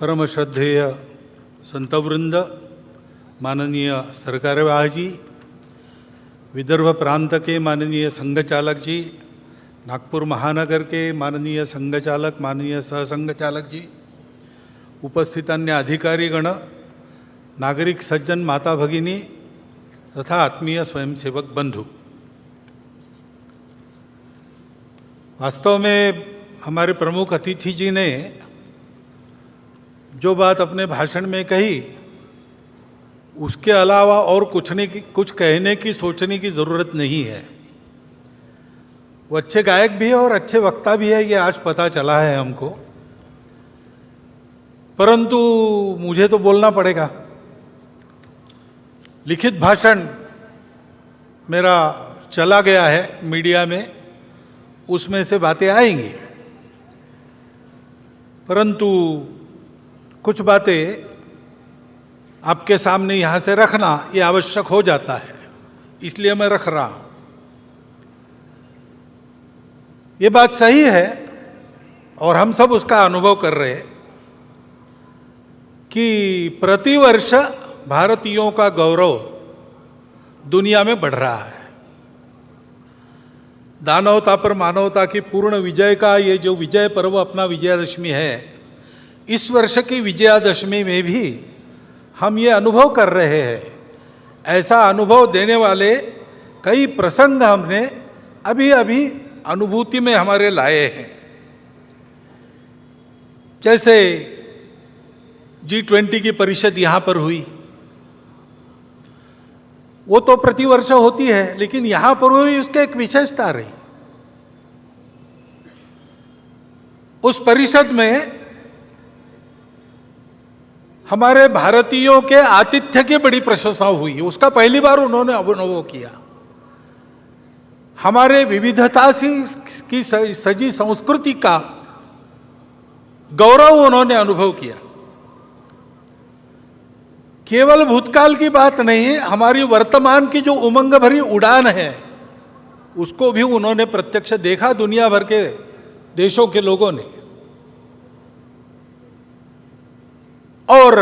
परमश्रद्धेय संतवृंद, माननीय सरकारवाह जी, विदर्भ प्रांत के माननीय संघ चालक जी, नागपुर महानगर के माननीय संघ चालक, माननीय सहसंघ चालक जी, उपस्थित अन्य अधिकारीगण, नागरिक सज्जन, माता भगिनी तथा आत्मीय स्वयंसेवक बंधु, वास्तव में हमारे प्रमुख अतिथि जी ने जो बात अपने भाषण में कही, उसके अलावा और कुछ कहने की, सोचने की ज़रूरत नहीं है। वो अच्छे गायक भी है और अच्छे वक्ता भी है, ये आज पता चला है हमको। परंतु मुझे तो बोलना पड़ेगा। लिखित भाषण मेरा चला गया है मीडिया में, उसमें से बातें आएंगी, परंतु कुछ बातें आपके सामने यहाँ से रखना ये आवश्यक हो जाता है, इसलिए मैं रख रहा हूँ। ये बात सही है और हम सब उसका अनुभव कर रहे हैं कि प्रतिवर्ष भारतीयों का गौरव दुनिया में बढ़ रहा है। दानवता पर मानवता की पूर्ण विजय का ये जो विजय पर्व अपना विजयादशमी है, इस वर्ष की विजयादशमी में भी हम ये अनुभव कर रहे हैं। ऐसा अनुभव देने वाले कई प्रसंग हमने अभी अभी अनुभूति में हमारे लाए हैं। जैसे G20 की परिषद यहाँ पर हुई, वो तो प्रतिवर्ष होती है, लेकिन यहाँ पर हुई, उसके एक विशेषता रही। उस परिषद में हमारे भारतीयों के आतिथ्य की बड़ी प्रशंसा हुई, उसका पहली बार उन्होंने अनुभव किया। हमारे विविधता की सजी संस्कृति का गौरव उन्होंने अनुभव किया। केवल भूतकाल की बात नहीं है, हमारी वर्तमान की जो उमंग भरी उड़ान है, उसको भी उन्होंने प्रत्यक्ष देखा, दुनिया भर के देशों के लोगों ने। और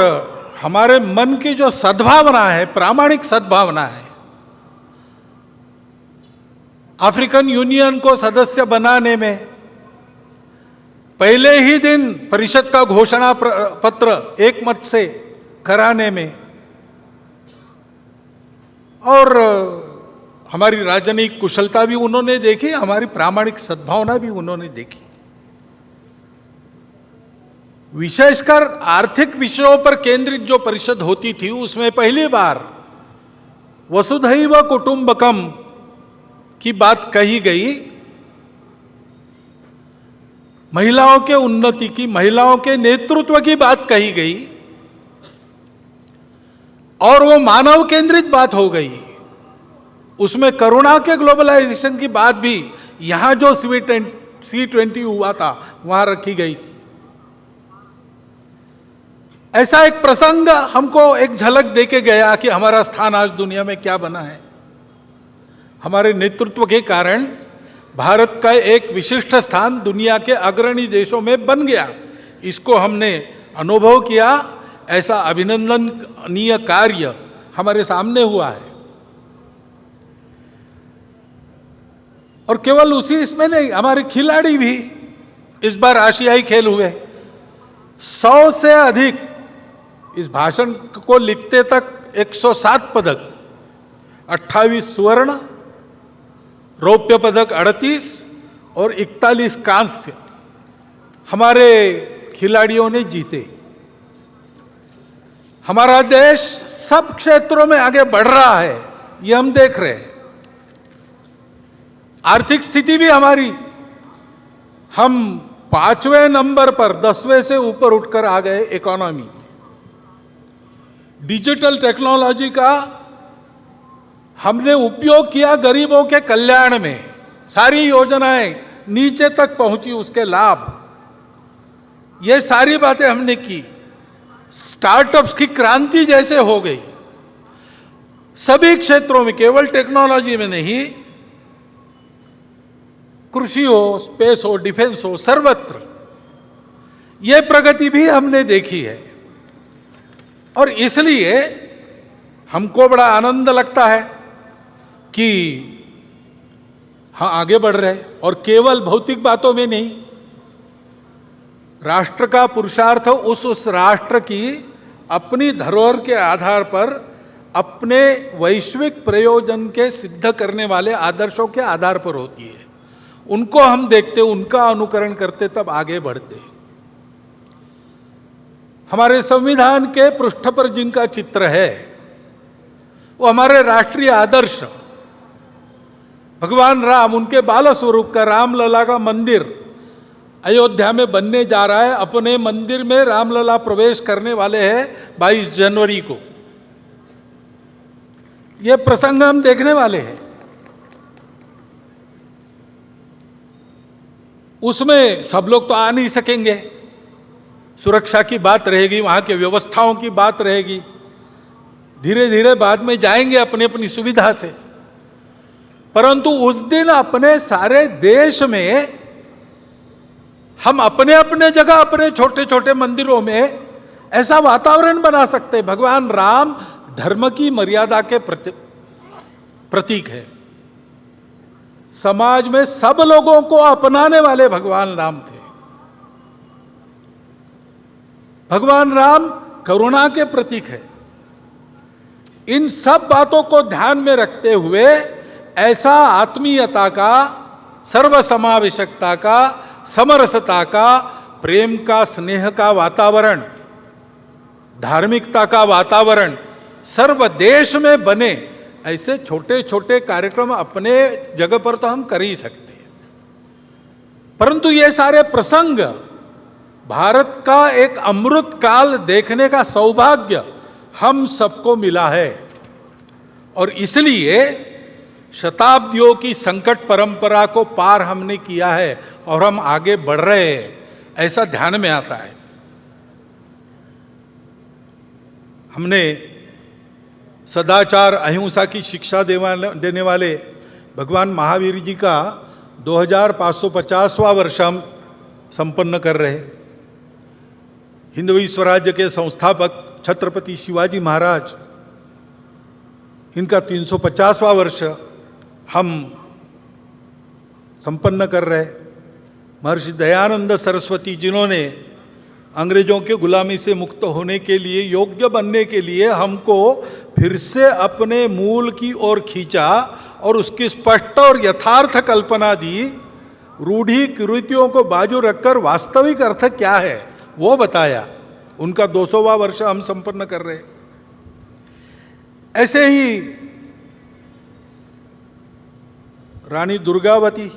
हमारे मन की जो सद्भावना है, प्रामाणिक सद्भावना है, अफ्रीकन यूनियन को सदस्य बनाने में पहले ही दिन परिषद का घोषणा पत्र एक मत से कराने में, और हमारी राजनीतिक कुशलता भी उन्होंने देखी, हमारी प्रामाणिक सद्भावना भी उन्होंने देखी। विशेषकर आर्थिक विषयों पर केंद्रित जो परिषद होती थी, उसमें पहली बार वसुधैव कुटुंबकम की बात कही गई। महिलाओं के उन्नति की, महिलाओं के नेतृत्व की बात कही गई, और वो मानव केंद्रित बात हो गई। उसमें करुणा के ग्लोबलाइजेशन की बात भी यहां जो C20 हुआ था वहां रखी गई थी। ऐसा एक प्रसंग हमको एक झलक देके गया कि हमारा स्थान आज दुनिया में क्या बना है। हमारे नेतृत्व के कारण भारत का एक विशिष्ट स्थान दुनिया के अग्रणी देशों में बन गया। इसको हमने अनुभव किया। ऐसा अभिनंदनीय कार्य हमारे सामने हुआ है। और केवल उसी इसमें नहीं, हमारे खिलाड़ी भी इस बार आशियाई खेल हुए। 100 से अधिक, इस भाषण को लिखते तक 107 पदक, 28 स्वर्ण, रौप्य पदक 38 और 41 कांस्य हमारे खिलाड़ियों ने जीते। हमारा देश सब क्षेत्रों में आगे बढ़ रहा है, ये हम देख रहे हैं। आर्थिक स्थिति भी हमारी, हम 5वें नंबर पर 10वें से ऊपर उठकर आ गए इकोनॉमी। डिजिटल टेक्नोलॉजी का हमने उपयोग किया गरीबों के कल्याण में, सारी योजनाएं नीचे तक पहुंची, उसके लाभ, ये सारी बातें हमने की। स्टार्टअप्स की क्रांति जैसे हो गई सभी क्षेत्रों में, केवल टेक्नोलॉजी में नहीं, कृषि हो, स्पेस हो, डिफेंस हो, सर्वत्र ये प्रगति भी हमने देखी है और इसलिए हमको बड़ा आनंद लगता है कि हाँ आगे बढ़ रहे और केवल भौतिक बातों में नहीं, राष्ट्र का पुरुषार्थ उस राष्ट्र की अपनी धरोहर के आधार पर अपने वैश्विक प्रयोजन के सिद्ध करने वाले आदर्शों के आधार पर होती है। उनको हम देखते, उनका अनुकरण करते, तब आगे बढ़ते। हमारे संविधान के पृष्ठ पर जिनका चित्र है वो हमारे राष्ट्रीय आदर्श भगवान राम, उनके बाल स्वरूप का रामलला का मंदिर अयोध्या में बनने जा रहा है। अपने मंदिर में रामलला प्रवेश करने वाले हैं 22 जनवरी को। यह प्रसंग हम देखने वाले हैं। उसमें सब लोग तो आ नहीं सकेंगे, सुरक्षा की बात रहेगी, वहां के व्यवस्थाओं की बात रहेगी। धीरे धीरे बाद में जाएंगे अपनी अपनी सुविधा से, परंतु उस दिन अपने सारे देश में हम अपने अपने जगह अपने छोटे छोटे मंदिरों में ऐसा वातावरण बना सकते हैं। भगवान राम धर्म की मर्यादा के प्रतीक है। समाज में सब लोगों को अपनाने वाले भगवान राम थे। भगवान राम करुणा के प्रतीक है। इन सब बातों को ध्यान में रखते हुए ऐसा आत्मीयता का, सर्वसमावेशकता का, समरसता का, प्रेम का, स्नेह का वातावरण, धार्मिकता का वातावरण सर्व देश में बने, ऐसे छोटे छोटे कार्यक्रम अपने जगह पर तो हम कर ही सकते हैं। परंतु ये सारे प्रसंग भारत का एक अमृत काल देखने का सौभाग्य हम सबको मिला है और इसलिए शताब्दियों की संकट परंपरा को पार हमने किया है और हम आगे बढ़ रहे हैं, ऐसा ध्यान में आता है। हमने सदाचार अहिंसा की शिक्षा देने वाले भगवान महावीर जी का 2550वां वर्ष हम संपन्न कर रहे हैं। हिंदवी स्वराज्य के संस्थापक छत्रपति शिवाजी महाराज, इनका 350वां वर्ष हम संपन्न कर रहे। महर्षि दयानंद सरस्वती, जिन्होंने अंग्रेजों के गुलामी से मुक्त होने के लिए, योग्य बनने के लिए हमको फिर से अपने मूल की ओर खींचा और उसकी स्पष्ट और यथार्थ कल्पना दी। रूढ़ी कुरीतियों को बाजू रखकर वास्तविक अर्थ क्या है वो बताया। उनका 200वां वर्ष हम संपन्न कर रहे। ऐसे ही रानी दुर्गावती,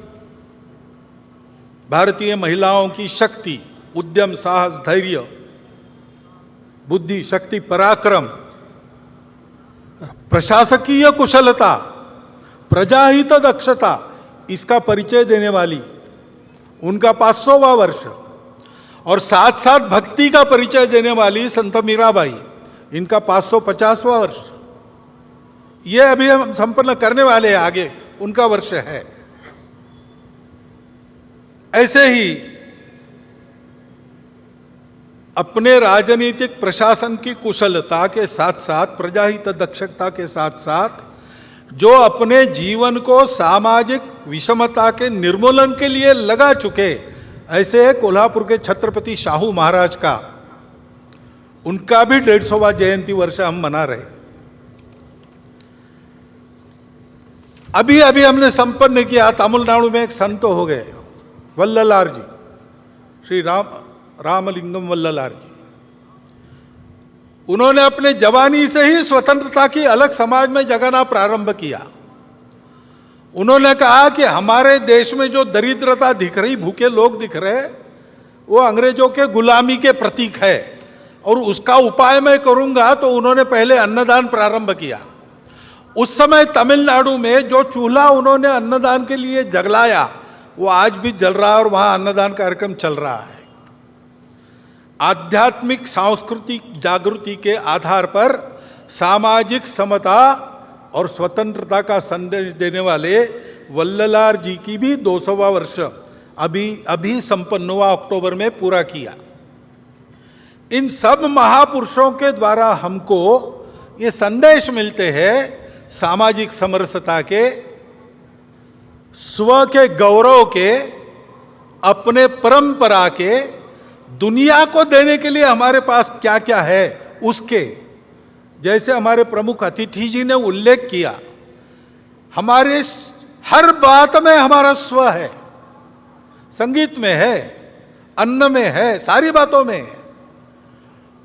भारतीय महिलाओं की शक्ति, उद्यम, साहस, धैर्य, बुद्धि, शक्ति, पराक्रम, प्रशासकीय कुशलता, प्रजाहित दक्षता, इसका परिचय देने वाली, उनका 500वां वर्ष। और साथ साथ भक्ति का परिचय देने वाली संत मीराबाई, इनका 550वां वर्ष। ये अभी हम संपन्न करने वाले हैं, आगे उनका वर्ष है। ऐसे ही अपने राजनीतिक प्रशासन की कुशलता के साथ साथ, प्रजाहित दक्षता के साथ साथ, जो अपने जीवन को सामाजिक विषमता के निर्मूलन के लिए लगा चुके, ऐसे कोल्हापुर के छत्रपति शाहू महाराज का, उनका भी 150वां जयंती वर्ष हम मना रहे। अभी अभी हमने संपन्न किया, तमिलनाडु में एक संत हो गए, वल्ललार जी, श्री रामलिंगम वल्ललार जी। उन्होंने अपने जवानी से ही स्वतंत्रता की अलग समाज में जगाना प्रारंभ किया। उन्होंने कहा कि हमारे देश में जो दरिद्रता दिख रही, भूखे लोग दिख रहे, वो अंग्रेजों के गुलामी के प्रतीक है और उसका उपाय मैं करूंगा। तो उन्होंने पहले अन्नदान प्रारंभ किया। उस समय तमिलनाडु में जो चूल्हा उन्होंने अन्नदान के लिए जलाया, वो आज भी जल रहा है और वहां अन्नदान कार्यक्रम चल रहा है। आध्यात्मिक सांस्कृतिक जागृति के आधार पर सामाजिक समता और स्वतंत्रता का संदेश देने वाले वल्ललार जी की भी 200वां वर्ष अभी संपन्न हुआ, अक्टूबर में पूरा किया। इन सब महापुरुषों के द्वारा हमको ये संदेश मिलते हैं सामाजिक समरसता के, स्व के गौरव के, अपने परंपरा के, दुनिया को देने के लिए हमारे पास क्या क्या है उसके। जैसे हमारे प्रमुख अतिथि जी ने उल्लेख किया, हमारे हर बात में हमारा स्व है, संगीत में है, अन्न में है, सारी बातों में है।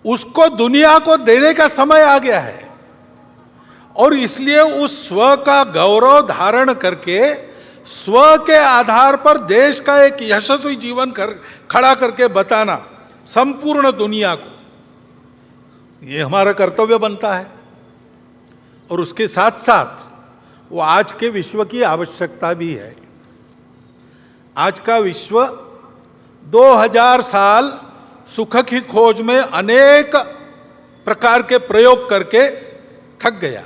उसको दुनिया को देने का समय आ गया है और इसलिए उस स्व का गौरव धारण करके स्व के आधार पर देश का एक यशस्वी जीवन खड़ा करके बताना संपूर्ण दुनिया को, ये हमारा कर्तव्य बनता है। और उसके साथ साथ वो आज के विश्व की आवश्यकता भी है। आज का विश्व 2000 साल सुख की खोज में अनेक प्रकार के प्रयोग करके थक गया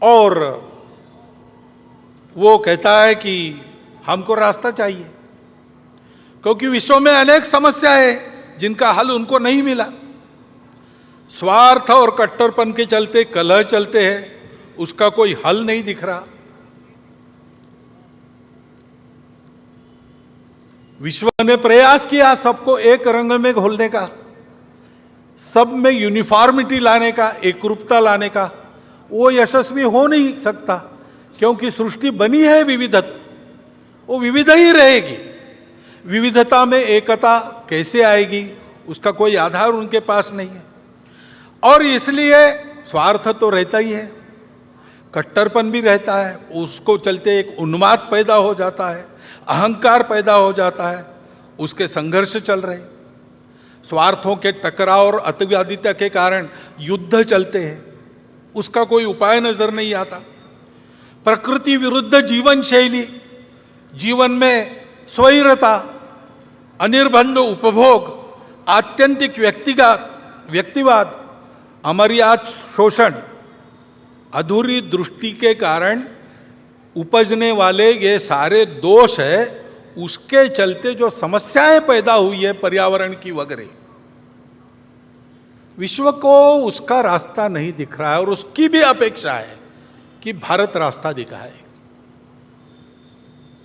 और वो कहता है कि हमको रास्ता चाहिए, क्योंकि विश्व में अनेक समस्याएं जिनका हल उनको नहीं मिला। स्वार्थ और कट्टरपन के चलते कलह चलते हैं, उसका कोई हल नहीं दिख रहा। विश्व ने प्रयास किया सबको एक रंग में घोलने का, सब में यूनिफॉर्मिटी लाने का, एकरूपता लाने का। वो यशस्वी हो नहीं सकता, क्योंकि सृष्टि बनी है विविधता, वो विविध ही रहेगी। विविधता में एकता कैसे आएगी, उसका कोई आधार उनके पास नहीं है। और इसलिए स्वार्थ तो रहता ही है, कट्टरपन भी रहता है, उसको चलते एक उन्माद पैदा हो जाता है, अहंकार पैदा हो जाता है, उसके संघर्ष चल रहे। स्वार्थों के टकराव और अतिवादिता के कारण युद्ध चलते हैं, उसका कोई उपाय नजर नहीं आता। प्रकृति विरुद्ध जीवन शैली, जीवन में स्वैरता, अनिर्बंध उपभोग, आत्यंतिक व्यक्तिवाद, अमर्याद शोषण, अधूरी दृष्टि के कारण उपजने वाले ये सारे दोष है, उसके चलते जो समस्याएं पैदा हुई है पर्यावरण की वगैरह, विश्व को उसका रास्ता नहीं दिख रहा है और उसकी भी अपेक्षा है कि भारत रास्ता दिखाए।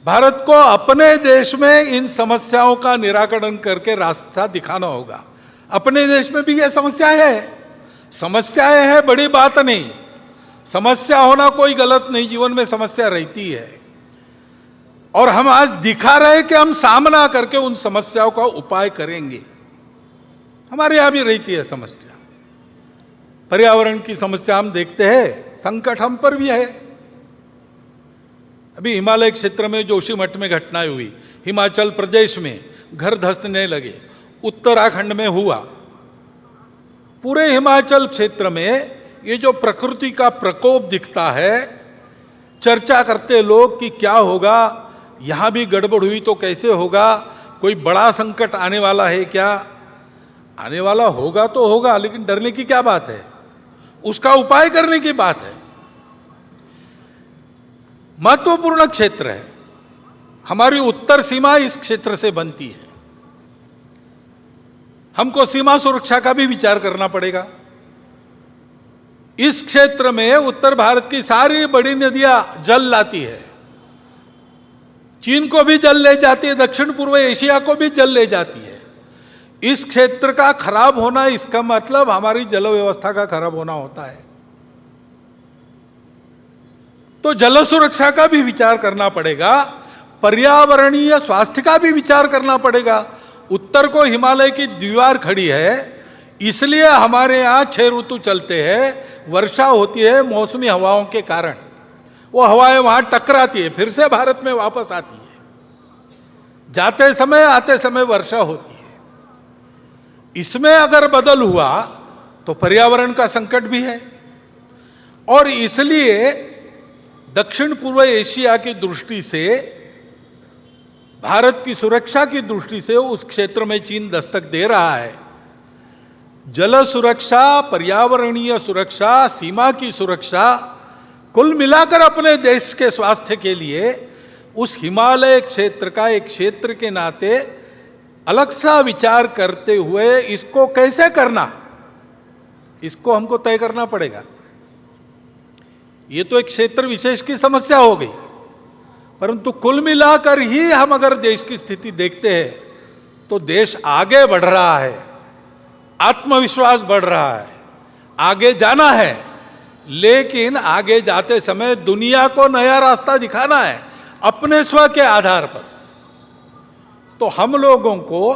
भारत को अपने देश में इन समस्याओं का निराकरण करके रास्ता दिखाना होगा। अपने देश में भी ये समस्याएं हैं, बड़ी बात नहीं। समस्या होना कोई गलत नहीं, जीवन में समस्या रहती है और हम आज दिखा रहे कि हम सामना करके उन समस्याओं का उपाय करेंगे। हमारे यहां भी रहती है समस्या, पर्यावरण की समस्या हम देखते हैं, संकट हम पर भी है। अभी हिमालय क्षेत्र में जोशीमठ में घटनाएं हुई, हिमाचल प्रदेश में घर धंसने लगे, उत्तराखंड में हुआ। पूरे हिमाचल क्षेत्र में ये जो प्रकृति का प्रकोप दिखता है, चर्चा करते लोग कि क्या होगा, यहां भी गड़बड़ हुई तो कैसे होगा, कोई बड़ा संकट आने वाला है क्या? आने वाला होगा तो होगा, लेकिन डरने की क्या बात है, उसका उपाय करने की बात है। महत्वपूर्ण क्षेत्र है, हमारी उत्तर सीमा इस क्षेत्र से बनती है। हमको सीमा सुरक्षा का भी विचार करना पड़ेगा। इस क्षेत्र में उत्तर भारत की सारी बड़ी नदियां जल लाती है, चीन को भी जल ले जाती है, दक्षिण पूर्व एशिया को भी जल ले जाती है। इस क्षेत्र का खराब होना, इसका मतलब हमारी जल व्यवस्था का खराब होना होता है। तो जल सुरक्षा का भी विचार करना पड़ेगा, पर्यावरणीय स्वास्थ्य का भी विचार करना पड़ेगा। उत्तर को हिमालय की दीवार खड़ी है, इसलिए हमारे यहाँ 6 ऋतु चलते हैं। वर्षा होती है मौसमी हवाओं के कारण, वो हवाएं वहां टकराती है, फिर से भारत में वापस आती है, जाते समय आते समय वर्षा होती है। इसमें अगर बदल हुआ तो पर्यावरण का संकट भी है। और इसलिए दक्षिण पूर्व एशिया की दृष्टि से, भारत की सुरक्षा की दृष्टि से उस क्षेत्र में चीन दस्तक दे रहा है। जल सुरक्षा, पर्यावरणीय सुरक्षा, सीमा की सुरक्षा, कुल मिलाकर अपने देश के स्वास्थ्य के लिए उस हिमालय क्षेत्र का एक क्षेत्र के नाते अलग सा विचार करते हुए इसको कैसे करना, इसको हमको तय करना पड़ेगा। ये तो एक क्षेत्र विशेष की समस्या हो गई, परंतु कुल मिलाकर ही हम अगर देश की स्थिति देखते हैं तो देश आगे बढ़ रहा है, आत्मविश्वास बढ़ रहा है, आगे जाना है, लेकिन आगे जाते समय दुनिया को नया रास्ता दिखाना है अपने स्व के आधार पर। तो हम लोगों को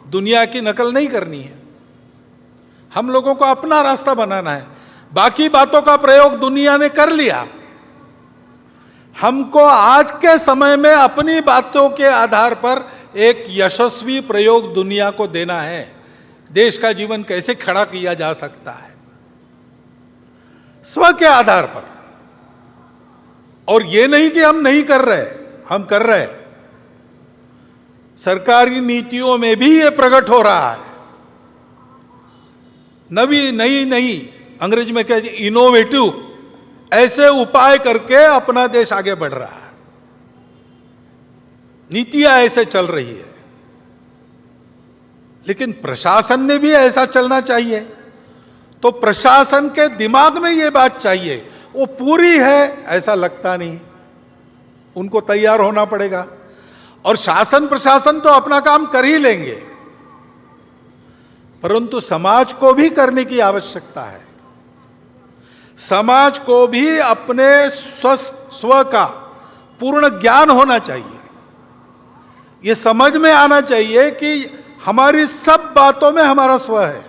दुनिया की नकल नहीं करनी है, हम लोगों को अपना रास्ता बनाना है। बाकी बातों का प्रयोग दुनिया ने कर लिया, हमको आज के समय में अपनी बातों के आधार पर एक यशस्वी प्रयोग दुनिया को देना है। देश का जीवन कैसे खड़ा किया जा सकता है स्व के आधार पर, और ये नहीं कि हम नहीं कर रहे, हम कर रहे। सरकारी नीतियों में भी ये प्रकट हो रहा है। नई अंग्रेजी में कहते हैं इनोवेटिव, ऐसे उपाय करके अपना देश आगे बढ़ रहा है, नीतियां ऐसे चल रही है। लेकिन प्रशासन ने भी ऐसा चलना चाहिए। तो प्रशासन के दिमाग में ये बात चाहिए, वो पूरी है ऐसा लगता नहीं, उनको तैयार होना पड़ेगा। और शासन प्रशासन तो अपना काम कर ही लेंगे, परंतु समाज को भी करने की आवश्यकता है। समाज को भी अपने स्व का पूर्ण ज्ञान होना चाहिए। ये समझ में आना चाहिए कि हमारी सब बातों में हमारा स्व है,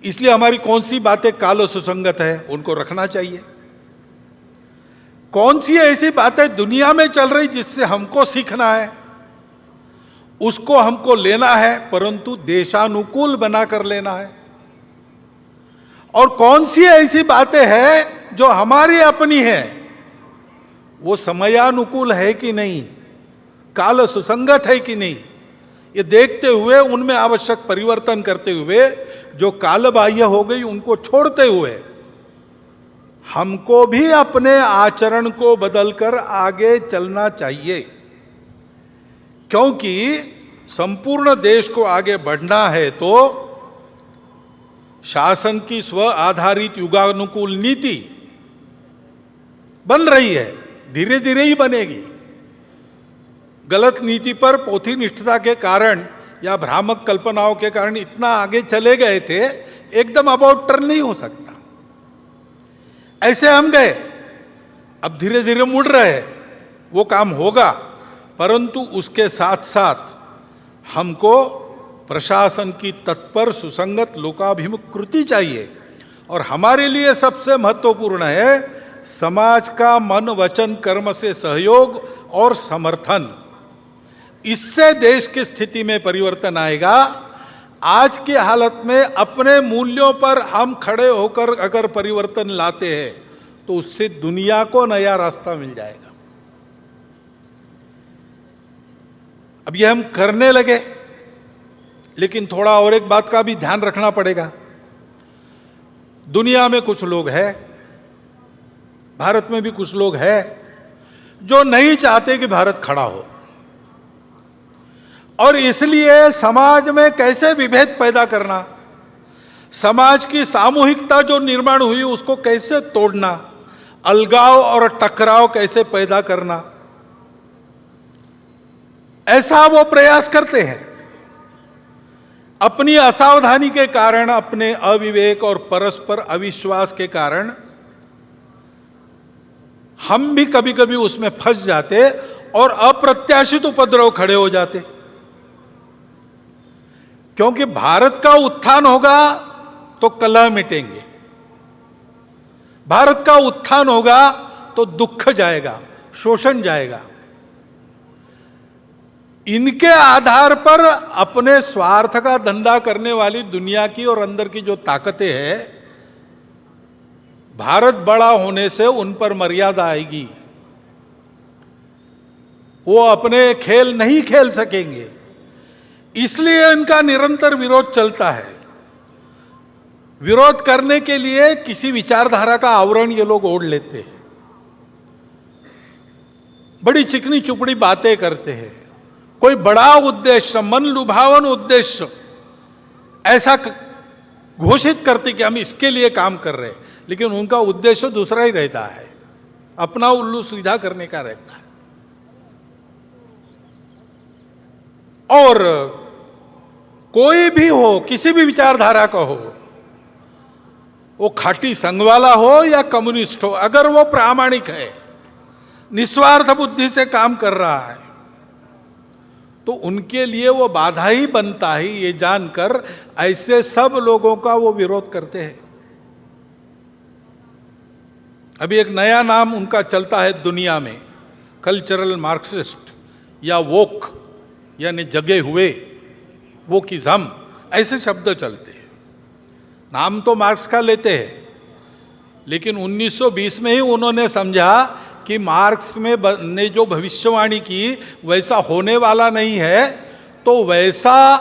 इसलिए हमारी कौन सी बातें काल सुसंगत है उनको रखना चाहिए, कौन सी ऐसी बातें दुनिया में चल रही जिससे हमको सीखना है उसको हमको लेना है, परंतु देशानुकूल बनाकर लेना है, और कौन सी ऐसी बातें हैं जो हमारी अपनी है, वो समयानुकूल है कि नहीं, काल सुसंगत है कि नहीं, ये देखते हुए उनमें आवश्यक परिवर्तन करते हुए, जो कालबाह्य हो गई उनको छोड़ते हुए हमको भी अपने आचरण को बदलकर आगे चलना चाहिए। क्योंकि संपूर्ण देश को आगे बढ़ना है तो शासन की स्व आधारित युगानुकूल नीति बन रही है, धीरे धीरे ही बनेगी। गलत नीति पर पोथी निष्ठता के कारण या भ्रामक कल्पनाओं के कारण इतना आगे चले गए थे, एकदम अबाउट टर्न नहीं हो सकता। ऐसे हम गए, अब धीरे धीरे मुड़ रहे हैं, वो काम होगा, परंतु उसके साथ साथ हमको प्रशासन की तत्पर सुसंगत लोकाभिमुख कृति चाहिए। और हमारे लिए सबसे महत्वपूर्ण है समाज का मन वचन कर्म से सहयोग और समर्थन। इससे देश की स्थिति में परिवर्तन आएगा। आज की हालत में अपने मूल्यों पर हम खड़े होकर अगर परिवर्तन लाते हैं तो उससे दुनिया को नया रास्ता मिल जाएगा। अब ये हम करने लगे, लेकिन थोड़ा और एक बात का भी ध्यान रखना पड़ेगा। दुनिया में कुछ लोग हैं, भारत में भी कुछ लोग हैं जो नहीं चाहते कि भारत खड़ा हो, और इसलिए समाज में कैसे विभेद पैदा करना, समाज की सामूहिकता जो निर्माण हुई उसको कैसे तोड़ना, अलगाव और टकराव कैसे पैदा करना, ऐसा वो प्रयास करते हैं। अपनी असावधानी के कारण, अपने अविवेक और परस्पर अविश्वास के कारण हम भी कभी कभी उसमें फंस जाते और अप्रत्याशित उपद्रव खड़े हो जाते। क्योंकि भारत का उत्थान होगा तो कलह मिटेंगे, भारत का उत्थान होगा तो दुख जाएगा, शोषण जाएगा। इनके आधार पर अपने स्वार्थ का धंधा करने वाली दुनिया की और अंदर की जो ताकतें हैं, भारत बड़ा होने से उन पर मर्यादा आएगी, वो अपने खेल नहीं खेल सकेंगे। इसलिए इनका निरंतर विरोध चलता है। विरोध करने के लिए किसी विचारधारा का आवरण ये लोग ओढ़ लेते हैं, बड़ी चिकनी चुपड़ी बातें करते हैं, कोई बड़ा उद्देश्य, मन लुभावन उद्देश्य ऐसा घोषित करते कि हम इसके लिए काम कर रहे हैं, लेकिन उनका उद्देश्य दूसरा ही रहता है, अपना उल्लू सीधा करने का रहता है। और कोई भी हो, किसी भी विचारधारा का हो, वो खाटी संघ वाला हो या कम्युनिस्ट हो, अगर वो प्रामाणिक है, निस्वार्थ बुद्धि से काम कर रहा है, तो उनके लिए वो बाधा ही बनता है। ये जानकर ऐसे सब लोगों का वो विरोध करते हैं। अभी एक नया नाम उनका चलता है दुनिया में, कल्चरल मार्क्सिस्ट या वोक, यानी जगे हुए, वोकिज्म, ऐसे शब्द चलते हैं। नाम तो मार्क्स का लेते हैं, लेकिन 1920 में ही उन्होंने समझा कि मार्क्स में ने जो भविष्यवाणी की वैसा होने वाला नहीं है, तो वैसा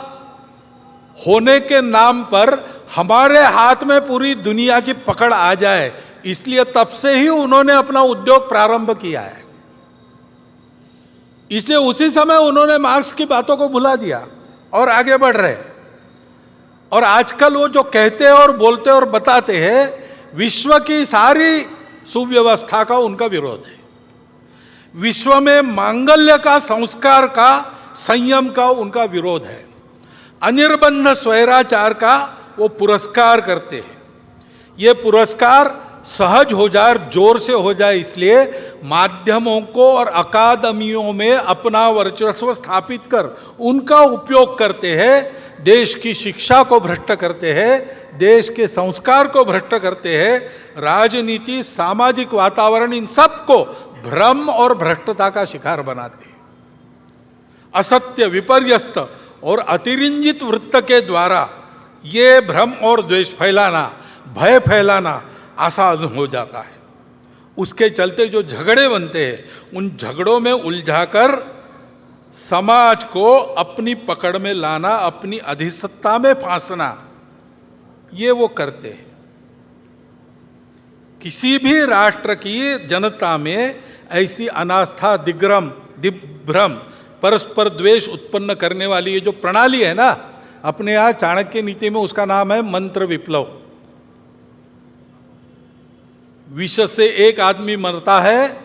होने के नाम पर हमारे हाथ में पूरी दुनिया की पकड़ आ जाए, इसलिए तब से ही उन्होंने अपना उद्योग प्रारंभ किया है। इसलिए उसी समय उन्होंने मार्क्स की बातों को भुला दिया और आगे बढ़ रहे। और आजकल वो जो कहते हैं और बोलते और बताते हैं, विश्व की सारी सुव्यवस्था का उनका विरोध है। विश्व में मांगल्य का, संस्कार का, संयम का उनका विरोध है। अनिर्बंध स्वैराचार का वो पुरस्कार करते हैं। ये पुरस्कार सहज हो जाए, जोर से हो जाए, इसलिए माध्यमों को और अकादमियों में अपना वर्चस्व स्थापित कर उनका उपयोग करते हैं। देश की शिक्षा को भ्रष्ट करते हैं, देश के संस्कार को भ्रष्ट करते हैं, राजनीति, सामाजिक वातावरण, इन सब को भ्रम और भ्रष्टता का शिकार बनाते हैं। असत्य, विपर्यस्त और अतिरंजित वृत्त के द्वारा ये भ्रम और द्वेष फैलाना, भय फैलाना आसान हो जाता है। उसके चलते जो झगड़े बनते हैं, उन झगड़ों में उलझाकर समाज को अपनी पकड़ में लाना, अपनी अधिसत्ता में फांसना, ये वो करते हैं। किसी भी राष्ट्र की जनता में ऐसी अनास्था, दिग्भ्रम, परस्पर द्वेष उत्पन्न करने वाली ये जो प्रणाली है ना, अपने यहाँ चाणक्य नीति में उसका नाम है मंत्र विप्लव। विष से एक आदमी मरता है,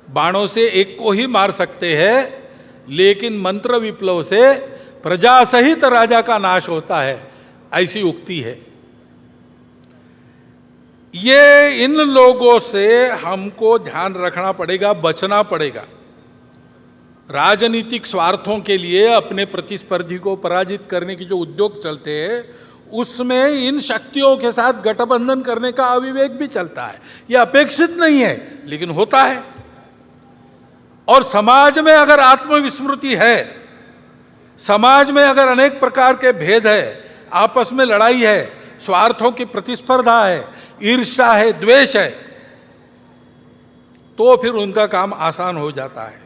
बाणों से एक को ही मार सकते हैं, लेकिन मंत्र विप्लव से प्रजा सहित राजा का नाश होता है, ऐसी उक्ति है। ये इन लोगों से हमको ध्यान रखना पड़ेगा, बचना पड़ेगा। राजनीतिक स्वार्थों के लिए अपने प्रतिस्पर्धी को पराजित करने की जो उद्योग चलते हैं, उसमें इन शक्तियों के साथ गठबंधन करने का अविवेक भी चलता है। यह अपेक्षित नहीं है, लेकिन होता है। और समाज में अगर आत्मविस्मृति है, समाज में अगर अनेक प्रकार के भेद है, आपस में लड़ाई है, स्वार्थों की प्रतिस्पर्धा है, ईर्ष्या है, द्वेष है, तो फिर उनका काम आसान हो जाता है।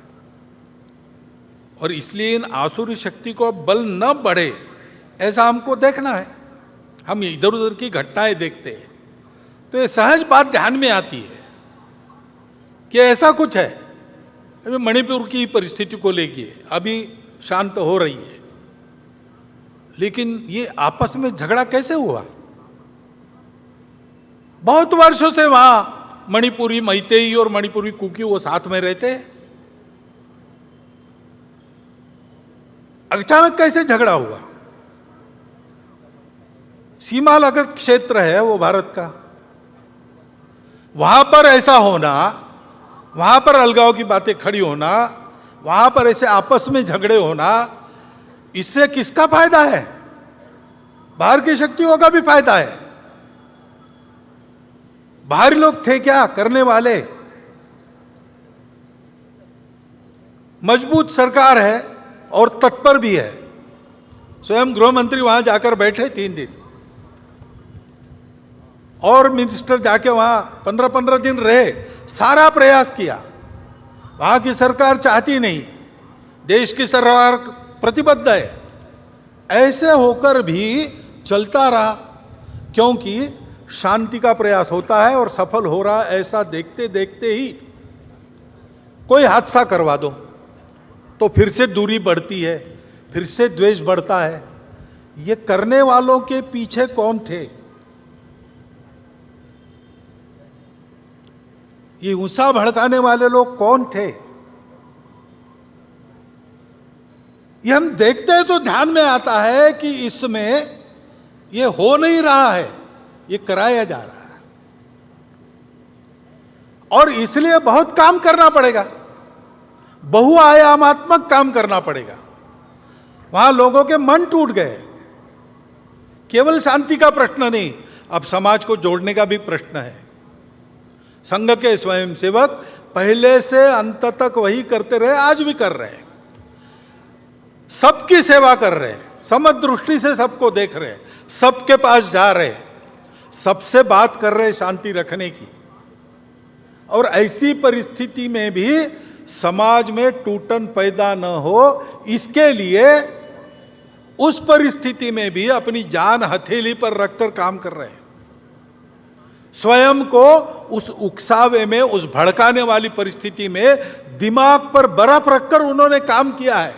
और इसलिए इन आसुरी शक्ति को बल न बढ़े, ऐसा हमको देखना है। हम इधर उधर की घटनाएं देखते हैं तो ये सहज बात ध्यान में आती है कि ऐसा कुछ है। अभी मणिपुर की परिस्थिति को लेके अभी शांत हो रही है, लेकिन ये आपस में झगड़ा कैसे हुआ? बहुत वर्षों से वहां मणिपुरी मैतेई और मणिपुरी कुकी वो साथ में रहते हैं, अचानक कैसे झगड़ा हुआ? सीमा लगत क्षेत्र है वो भारत का, वहां पर ऐसा होना, वहां पर अलगाव की बातें खड़ी होना, वहां पर ऐसे आपस में झगड़े होना, इससे किसका फायदा है? बाहर की शक्तियों का भी फायदा है। बाहरी लोग थे क्या करने वाले? मजबूत सरकार है और तत्पर भी है। स्वयं गृह मंत्री वहां जाकर बैठे 3 दिन, और मिनिस्टर जाके वहां 15-15 दिन रहे, सारा प्रयास किया। वहां की सरकार चाहती नहीं, देश की सरकार प्रतिबद्ध है। ऐसे होकर भी चलता रहा, क्योंकि शांति का प्रयास होता है और सफल हो रहा है, ऐसा देखते देखते ही कोई हादसा करवा दो, तो फिर से दूरी बढ़ती है, फिर से द्वेष बढ़ता है। ये करने वालों के पीछे कौन थे? ये हिंसा भड़काने वाले लोग कौन थे? ये हम देखते हैं तो ध्यान में आता है कि इसमें ये हो नहीं रहा है, ये कराया जा रहा है, और इसलिए बहुत काम करना पड़ेगा, बहुआयामात्मक काम करना पड़ेगा। वहां लोगों के मन टूट गए। केवल शांति का प्रश्न नहीं, अब समाज को जोड़ने का भी प्रश्न है। संघ के स्वयंसेवक पहले से अंत तक वही करते रहे, आज भी कर रहे हैं। सबकी सेवा कर रहे हैं, समदृष्टि से सबको देख रहे हैं, सबके पास जा रहे हैं, सबसे बात कर रहे हैं शांति रखने की। और ऐसी परिस्थिति में भी समाज में टूटन पैदा न हो, इसके लिए उस परिस्थिति में भी अपनी जान हथेली पर रखकर काम कर रहे हैं। स्वयं को उस उकसावे में, उस भड़काने वाली परिस्थिति में दिमाग पर बर्फ रखकर उन्होंने काम किया है।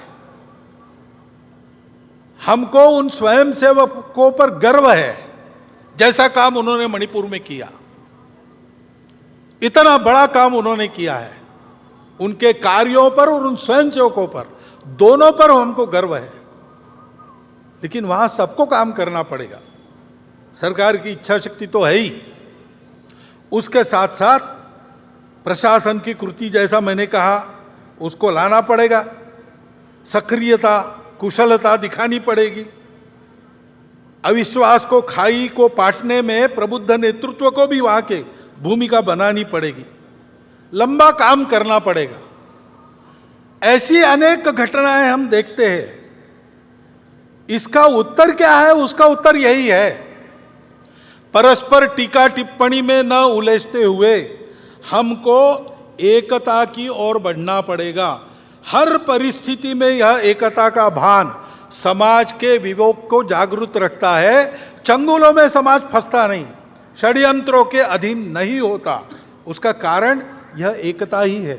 हमको उन स्वयंसेवकों पर गर्व है, जैसा काम उन्होंने मणिपुर में किया। इतना बड़ा काम उन्होंने किया है। उनके कार्यों पर और उन स्वयंसेवकों पर, दोनों पर हमको गर्व है। लेकिन वहां सबको काम करना पड़ेगा। सरकार की इच्छा शक्ति तो है ही, उसके साथ साथ प्रशासन की कृति, जैसा मैंने कहा, उसको लाना पड़ेगा। सक्रियता, कुशलता दिखानी पड़ेगी। अविश्वास को, खाई को पाटने में प्रबुद्ध नेतृत्व को भी वहां के भूमिका बनानी पड़ेगी। लंबा काम करना पड़ेगा। ऐसी अनेक घटनाएं हम देखते हैं। इसका उत्तर क्या है? उसका उत्तर यही है, परस्पर टीका टिप्पणी में न उलझते हुए हमको एकता की ओर बढ़ना पड़ेगा। हर परिस्थिति में यह एकता का भान समाज के विवेक को जागरूक रखता है। चंगुलों में समाज फंसता नहीं, षड्यंत्रों के अधीन नहीं होता। उसका कारण यह एकता ही है।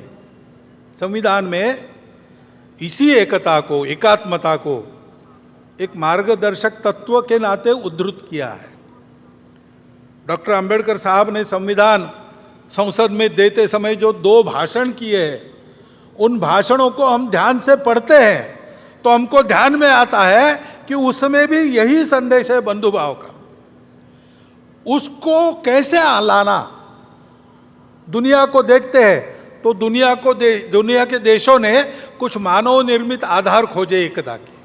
संविधान में इसी एकता को, एकात्मता को एक मार्गदर्शक तत्व के नाते उद्धृत किया है। डॉक्टर अंबेडकर साहब ने संविधान संसद में देते समय जो 2 भाषण किए हैं, उन भाषणों को हम ध्यान से पढ़ते हैं तो हमको ध्यान में आता है कि उसमें भी यही संदेश है बंधुभाव का। उसको कैसे लाना? दुनिया को देखते हैं तो दुनिया के देशों ने कुछ मानव निर्मित आधार खोजे एकता के।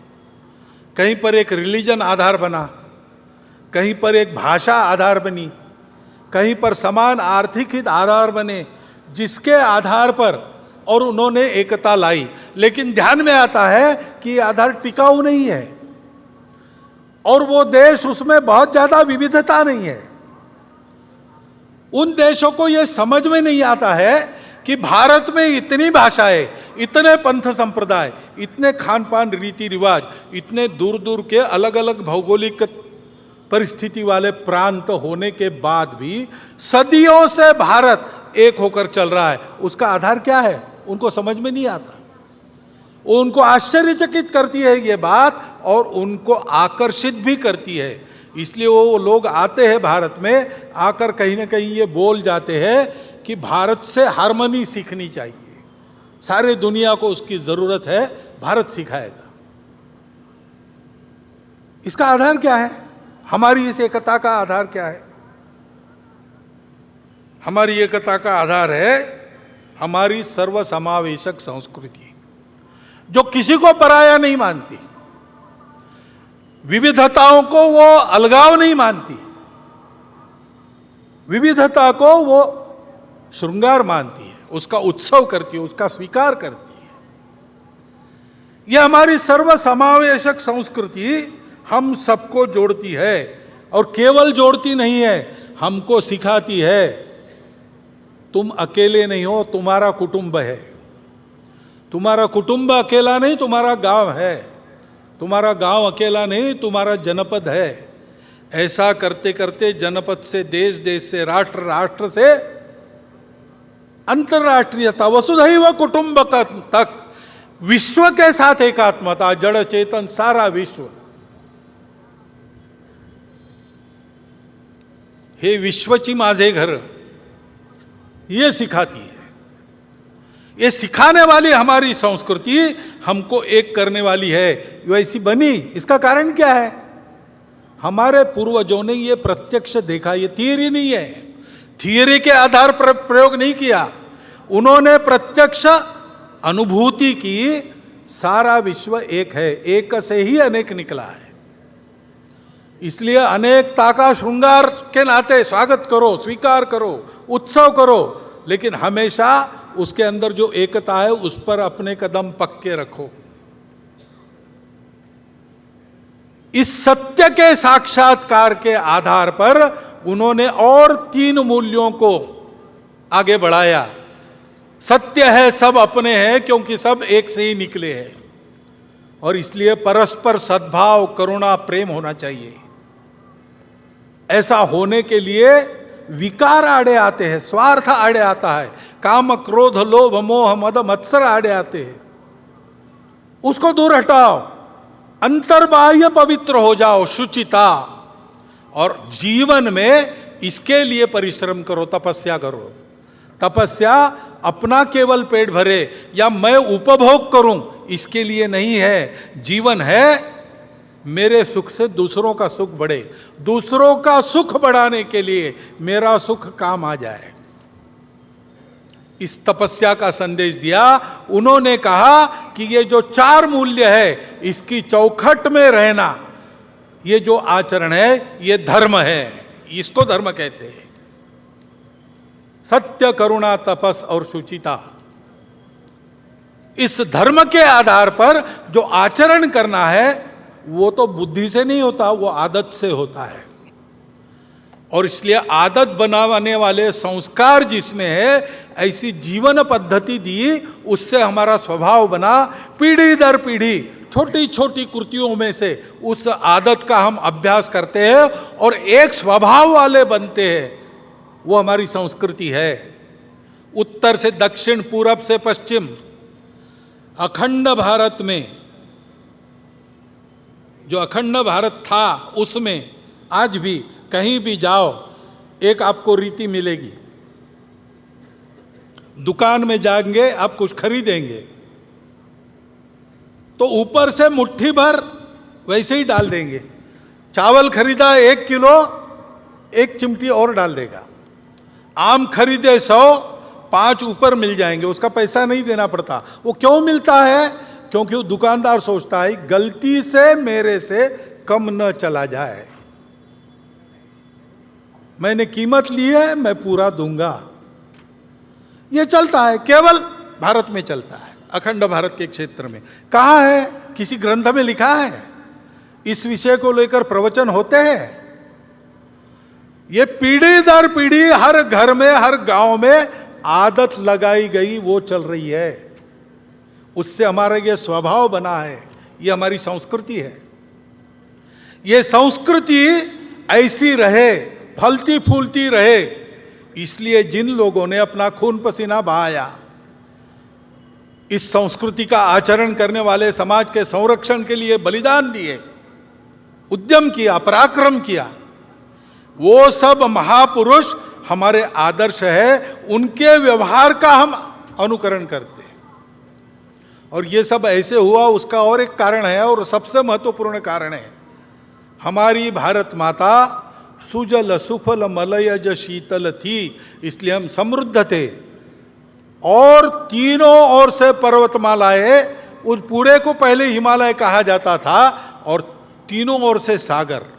कहीं पर एक रिलीजन आधार बना, कहीं पर एक भाषा आधार बनी, कहीं पर समान आर्थिक हित आधार बने, जिसके आधार पर और उन्होंने एकता लाई। लेकिन ध्यान में आता है कि ये आधार टिकाऊ नहीं है, और वो देश, उसमें बहुत ज्यादा विविधता नहीं है। उन देशों को यह समझ में नहीं आता है कि भारत में इतनी भाषाएं, इतने पंथ संप्रदाय, इतने खान पान रीति रिवाज, इतने दूर दूर के अलग अलग भौगोलिक परिस्थिति वाले प्रांत होने के बाद भी सदियों से भारत एक होकर चल रहा है। उसका आधार क्या है? उनको समझ में नहीं आता। उनको आश्चर्यचकित करती है ये बात, और उनको आकर्षित भी करती है। इसलिए वो लोग आते हैं भारत में, आकर कहीं ना कहीं ये बोल जाते हैं कि भारत से हार्मनी सीखनी चाहिए, सारे दुनिया को उसकी जरूरत है, भारत सिखाएगा। इसका आधार क्या है? हमारी इस एकता का आधार क्या है? हमारी एकता का आधार है हमारी सर्वसमावेशक संस्कृति, जो किसी को पराया नहीं मानती, विविधताओं को वो अलगाव नहीं मानती, विविधता को वो श्रृंगार मानती है, उसका उत्सव करती है, उसका स्वीकार करती है। यह हमारी सर्वसमावेशक संस्कृति हम सबको जोड़ती है, और केवल जोड़ती नहीं है, हमको सिखाती है तुम अकेले नहीं हो, तुम्हारा कुटुंब है। तुम्हारा कुटुंब अकेला नहीं, तुम्हारा गांव है। तुम्हारा गांव अकेला नहीं, तुम्हारा जनपद है। ऐसा करते करते जनपद से देश, देश से राष्ट्र, राष्ट्र से अंतर्राष्ट्रीयता, वसुधैव कुटुंबकम तक विश्व के साथ एकात्मता, जड़ चेतन सारा विश्व, हे विश्वची माझे घर, ये सिखाती है। ये सिखाने वाली हमारी संस्कृति हमको एक करने वाली है, वैसी बनी। इसका कारण क्या है? हमारे पूर्वजों ने ये प्रत्यक्ष देखा, ये थियरी नहीं है, थियरी के आधार पर प्रयोग नहीं किया, उन्होंने प्रत्यक्ष अनुभूति की। सारा विश्व एक है, एक से ही अनेक निकला है। इसलिए अनेकता का श्रृंगार के नाते स्वागत करो, स्वीकार करो, उत्सव करो, लेकिन हमेशा उसके अंदर जो एकता है उस पर अपने कदम पक्के रखो। इस सत्य के साक्षात्कार के आधार पर उन्होंने और 3 मूल्यों को आगे बढ़ाया। सत्य है, सब अपने हैं, क्योंकि सब एक से ही निकले हैं, और इसलिए परस्पर सद्भाव, करुणा, प्रेम होना चाहिए। ऐसा होने के लिए विकार आड़े आते हैं, स्वार्थ आड़े आता है, काम, क्रोध, लोभ, मोह, मद, मत्सर आड़े आते हैं। उसको दूर हटाओ, अंतर्बाह्य पवित्र हो जाओ, शुचिता, और जीवन में इसके लिए परिश्रम करो, तपस्या करो। तपस्या अपना केवल पेट भरे या मैं उपभोग करूं इसके लिए नहीं है। जीवन है मेरे सुख से दूसरों का सुख बढ़े, दूसरों का सुख बढ़ाने के लिए मेरा सुख काम आ जाए। इस तपस्या का संदेश दिया। उन्होंने कहा कि ये जो 4 मूल्य है, इसकी चौखट में रहना, ये जो आचरण है, ये धर्म है, इसको धर्म कहते हैं। सत्य, करुणा, तपस और शुचिता, इस धर्म के आधार पर जो आचरण करना है वो तो बुद्धि से नहीं होता, वो आदत से होता है। और इसलिए आदत बनाने वाले संस्कार जिसमें है, ऐसी जीवन पद्धति दी, उससे हमारा स्वभाव बना। पीढ़ी दर पीढ़ी छोटी छोटी कृतियों में से उस आदत का हम अभ्यास करते हैं और एक स्वभाव वाले बनते हैं। वो हमारी संस्कृति है। उत्तर से दक्षिण, पूरब से पश्चिम, अखंड भारत में, जो अखंड भारत था उसमें आज भी कहीं भी जाओ एक आपको रीति मिलेगी। दुकान में जाएंगे, आप कुछ खरीदेंगे तो ऊपर से मुट्ठी भर वैसे ही डाल देंगे। चावल खरीदा 1 किलो, 1 चिमटी और डाल देगा। आम खरीदे 100, 5 ऊपर मिल जाएंगे, उसका पैसा नहीं देना पड़ता। वो क्यों मिलता है? क्योंकि वो दुकानदार सोचता है गलती से मेरे से कम न चला जाए, मैंने कीमत ली है, मैं पूरा दूंगा। ये चलता है, केवल भारत में चलता है, अखंड भारत के क्षेत्र में। कहाँ है? किसी ग्रंथ में लिखा है? इस विषय को लेकर प्रवचन होते हैं? ये पीढ़ी दर पीढ़ी हर घर में, हर गांव में आदत लगाई गई, वो चल रही है। उससे हमारा ये स्वभाव बना है, ये हमारी संस्कृति है। ये संस्कृति ऐसी रहे, फलती फूलती रहे, इसलिए जिन लोगों ने अपना खून पसीना बहाया, इस संस्कृति का आचरण करने वाले समाज के संरक्षण के लिए बलिदान दिए, उद्यम किया, पराक्रम किया, वो सब महापुरुष हमारे आदर्श है। उनके व्यवहार का हम अनुकरण करते हैं। और ये सब ऐसे हुआ, उसका और एक कारण है, और सबसे महत्वपूर्ण कारण है, हमारी भारत माता सुजल सुफल मलयज शीतल थी, इसलिए हम समृद्ध थे। और तीनों ओर से पर्वतमालाएं, उस पूरे को पहले हिमालय कहा जाता था, और तीनों ओर से सागर।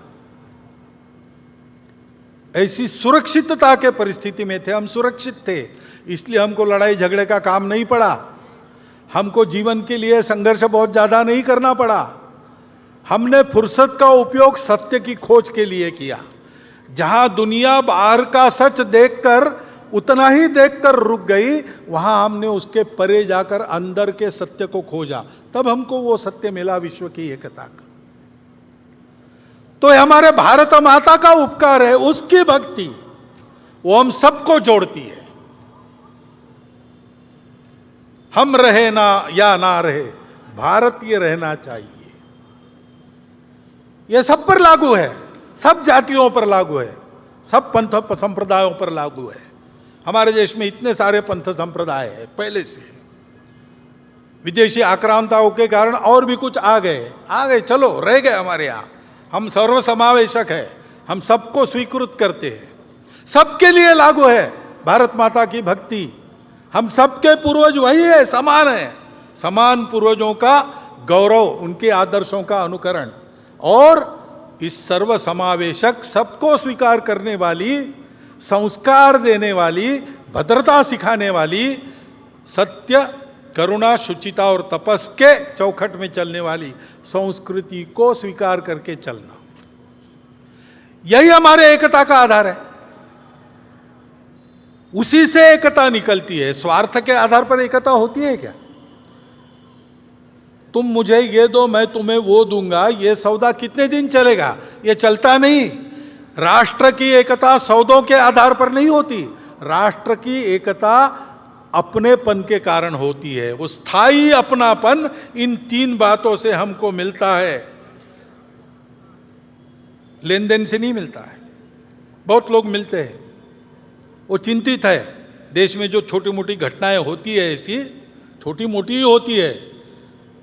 ऐसी सुरक्षितता के परिस्थिति में थे, हम सुरक्षित थे, इसलिए हमको लड़ाई झगड़े का काम नहीं पड़ा, हमको जीवन के लिए संघर्ष बहुत ज्यादा नहीं करना पड़ा। हमने फुर्सत का उपयोग सत्य की खोज के लिए किया। जहां दुनिया बाहर का सच देखकर उतना ही देखकर रुक गई, वहां हमने उसके परे जाकर अंदर के सत्य को खोजा, तब हमको वो सत्य मिला, विश्व की एकता का। तो हमारे भारत माता का उपकार है, उसकी भक्ति, वो हम सबको जोड़ती है। हम रहे ना या ना रहे, भारतीय रहना चाहिए। यह सब पर लागू है, सब जातियों पर लागू है, सब पंथ संप्रदायों पर लागू है। हमारे देश में इतने सारे पंथ संप्रदाय है पहले से, विदेशी आक्रांताओं के कारण और भी कुछ आ गए, चलो रह गए हमारे यहाँ। हम सर्वसमावेशक है, हम सबको स्वीकृत करते हैं, सबके लिए लागू है भारत माता की भक्ति। हम सबके पूर्वज वही है, समान है, समान पूर्वजों का गौरव, उनके आदर्शों का अनुकरण, और इस सर्वसमावेशक, सबको स्वीकार करने वाली, संस्कार देने वाली, भद्रता सिखाने वाली, सत्य, करुणा, शुचिता और तपस के चौखट में चलने वाली संस्कृति को स्वीकार करके चलना, यही हमारे एकता का आधार है। उसी से एकता निकलती है। स्वार्थ के आधार पर एकता होती है क्या? तुम मुझे ये दो, मैं तुम्हें वो दूंगा, ये सौदा कितने दिन चलेगा? ये चलता नहीं। राष्ट्र की एकता सौदों के आधार पर नहीं होती। राष्ट्र की एकता अपनेपन के कारण होती है। वो स्थायी अपनापन इन तीन बातों से हमको मिलता है, लेन देन से नहीं मिलता है। बहुत लोग मिलते हैं, वो चिंतित है। देश में जो छोटी मोटी घटनाएं होती है, ऐसी छोटी मोटी ही होती है,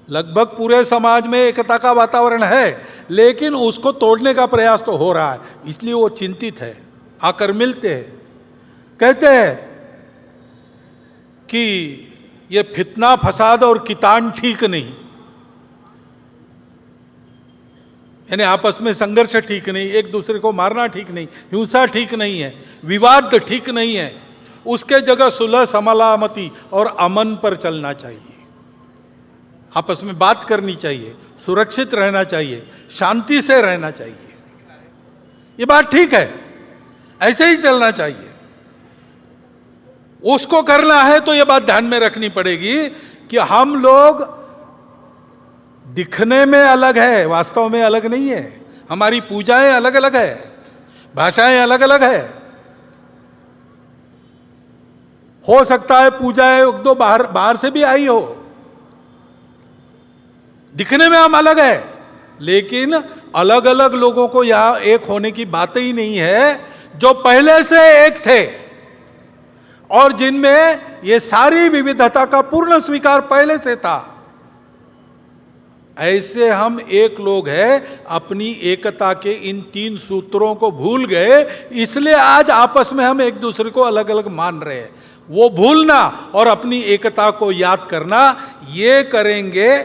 लगभग पूरे समाज में एकता का वातावरण है, लेकिन उसको तोड़ने का प्रयास तो हो रहा है, इसलिए वो चिंतित है। आकर मिलते हैं, कहते हैं कि ये फितना फसाद और कितान ठीक नहीं, यानी आपस में संघर्ष ठीक नहीं, एक दूसरे को मारना ठीक नहीं, हिंसा ठीक नहीं है, विवाद ठीक नहीं है। उसके जगह सुलह, सलामती और अमन पर चलना चाहिए। आपस में बात करनी चाहिए, सुरक्षित रहना चाहिए, शांति से रहना चाहिए। ये बात ठीक है, ऐसे ही चलना चाहिए। उसको करना है तो ये बात ध्यान में रखनी पड़ेगी कि हम लोग दिखने में अलग है, वास्तव में अलग नहीं है। हमारी पूजाएं अलग अलग है, भाषाएं अलग अलग है। हो सकता है पूजाएं एक दो बाहर से भी आई हो, दिखने में हम अलग है, लेकिन अलग अलग लोगों को यहां एक होने की बात ही नहीं है, जो पहले से एक थे और जिनमें ये सारी विविधता का पूर्ण स्वीकार पहले से था। ऐसे हम एक लोग हैं, अपनी एकता के इन तीन सूत्रों को भूल गए, इसलिए आज आपस में हम एक दूसरे को अलग अलग मान रहे हैं। वो भूलना और अपनी एकता को याद करना, ये करेंगे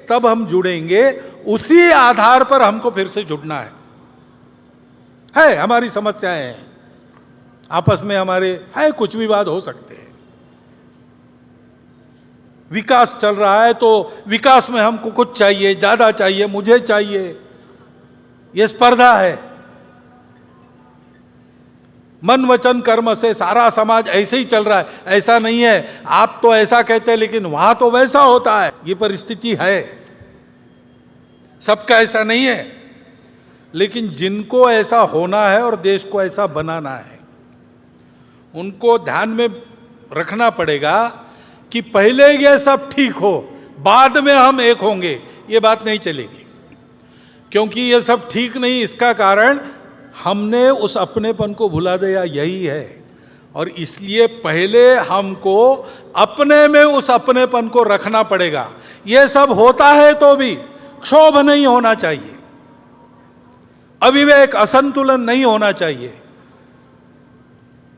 तब हम जुड़ेंगे। उसी आधार पर हमको फिर से जुड़ना है। हमारी समस्याएं हैं, आपस में हमारे है कुछ विवाद हो सकते हैं। विकास चल रहा है तो विकास में हमको कुछ चाहिए, ज्यादा चाहिए, मुझे चाहिए, यह स्पर्धा है। मन वचन कर्म से सारा समाज ऐसे ही चल रहा है, ऐसा नहीं है। आप तो ऐसा कहते हैं लेकिन वहां तो वैसा होता है, ये परिस्थिति है। सबका ऐसा नहीं है, लेकिन जिनको ऐसा होना है और देश को ऐसा बनाना है, उनको ध्यान में रखना पड़ेगा कि पहले ये सब ठीक हो, बाद में हम एक होंगे, ये बात नहीं चलेगी। क्योंकि ये सब ठीक नहीं, इसका कारण हमने उस अपनेपन को भुला दिया, यही है। और इसलिए पहले हमको अपने में उस अपनेपन को रखना पड़ेगा। ये सब होता है तो भी क्षोभ नहीं होना चाहिए, अविवेक, असंतुलन नहीं होना चाहिए।